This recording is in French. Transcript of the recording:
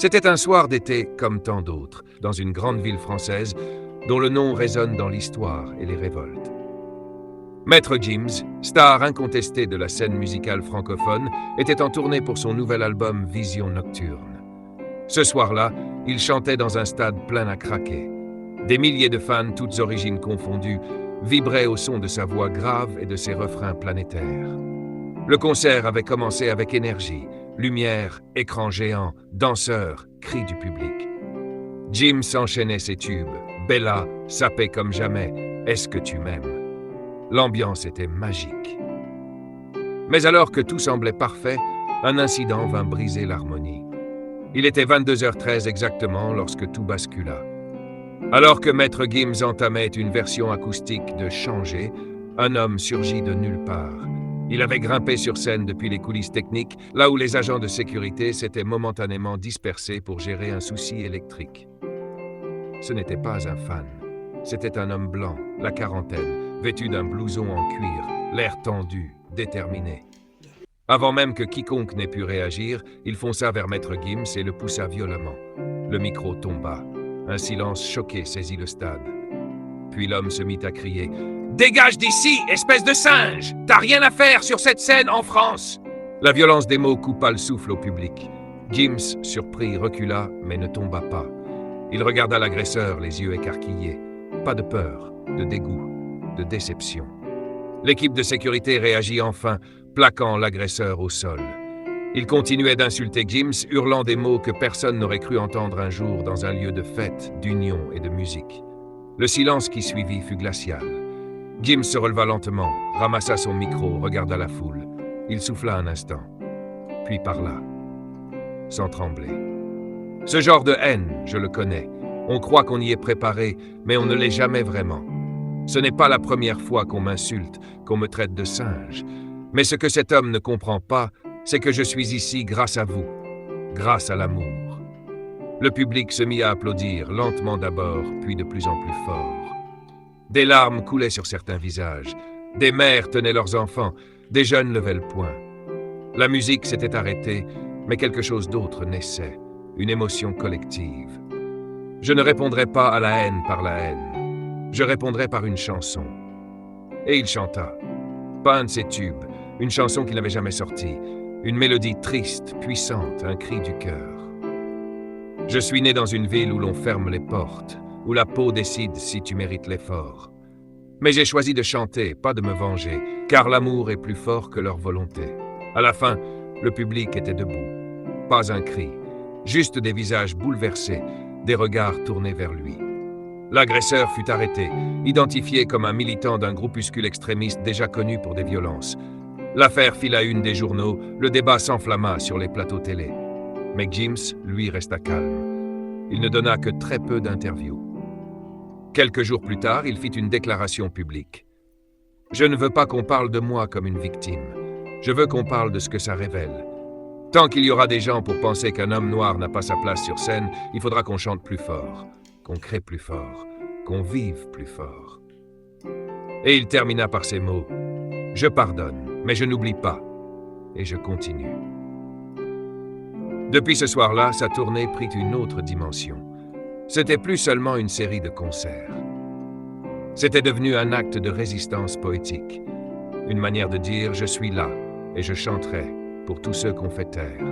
C'était un soir d'été comme tant d'autres, dans une grande ville française dont le nom résonne dans l'histoire et les révoltes. Maître Gims, star incontesté de la scène musicale francophone, était en tournée pour son nouvel album Vision Nocturne. Ce soir-là, il chantait dans un stade plein à craquer. Des milliers de fans, toutes origines confondues, vibraient au son de sa voix grave et de ses refrains planétaires. Le concert avait commencé avec énergie, lumière, écran géant, danseurs, cris du public. Gims enchaînait ses tubes, Bella sapait comme jamais, Est-ce que tu m'aimes? L'ambiance était magique. Mais alors que tout semblait parfait, un incident vint briser l'harmonie. Il était 22h13 exactement lorsque tout bascula. Alors que Maître Gims entamait une version acoustique de Changer, un homme surgit de nulle part. Il avait grimpé sur scène depuis les coulisses techniques, là où les agents de sécurité s'étaient momentanément dispersés pour gérer un souci électrique. Ce n'était pas un fan. C'était un homme blanc, la quarantaine, vêtu d'un blouson en cuir, l'air tendu, déterminé. Avant même que quiconque n'ait pu réagir, il fonça vers Maître Gims et le poussa violemment. Le micro tomba. Un silence choqué saisit le stade. Puis l'homme se mit à crier « Dégage d'ici, espèce de singe! T'as rien à faire sur cette scène en France !» La violence des mots coupa le souffle au public. Gims, surpris, recula, mais ne tomba pas. Il regarda l'agresseur, les yeux écarquillés. Pas de peur, de dégoût, de déception. L'équipe de sécurité réagit enfin, plaquant l'agresseur au sol. Il continuait d'insulter Gims, hurlant des mots que personne n'aurait cru entendre un jour dans un lieu de fête, d'union et de musique. Le silence qui suivit fut glacial. Gims se releva lentement, ramassa son micro, regarda la foule. Il souffla un instant, puis parla, sans trembler. Ce genre de haine, je le connais. On croit qu'on y est préparé, mais on ne l'est jamais vraiment. Ce n'est pas la première fois qu'on m'insulte, qu'on me traite de singe. Mais ce que cet homme ne comprend pas, c'est que je suis ici grâce à vous, grâce à l'amour. Le public se mit à applaudir, lentement d'abord, puis de plus en plus fort. Des larmes coulaient sur certains visages. Des mères tenaient leurs enfants, des jeunes levaient le poing. La musique s'était arrêtée, mais quelque chose d'autre naissait, une émotion collective. Je ne répondrai pas à la haine par la haine. Je répondrai par une chanson. Et il chanta. Pas un de ses tubes, une chanson qu'il n'avait jamais sortie. Une mélodie triste, puissante, un cri du cœur. Je suis né dans une ville où l'on ferme les portes, où la peau décide si tu mérites l'effort. Mais j'ai choisi de chanter, pas de me venger, car l'amour est plus fort que leur volonté. À la fin, le public était debout. Pas un cri, juste des visages bouleversés, des regards tournés vers lui. L'agresseur fut arrêté, identifié comme un militant d'un groupuscule extrémiste déjà connu pour des violences. L'affaire fit la une des journaux, le débat s'enflamma sur les plateaux télé. Mais Gims, lui, resta calme. Il ne donna que très peu d'interviews. Quelques jours plus tard, il fit une déclaration publique. « Je ne veux pas qu'on parle de moi comme une victime. Je veux qu'on parle de ce que ça révèle. Tant qu'il y aura des gens pour penser qu'un homme noir n'a pas sa place sur scène, il faudra qu'on chante plus fort, qu'on crée plus fort, qu'on vive plus fort. » Et il termina par ces mots. « Je pardonne. Mais je n'oublie pas, et je continue. » Depuis ce soir-là, sa tournée prit une autre dimension. C'était plus seulement une série de concerts. C'était devenu un acte de résistance poétique, une manière de dire « je suis là, et je chanterai pour tous ceux qu'on fait taire. »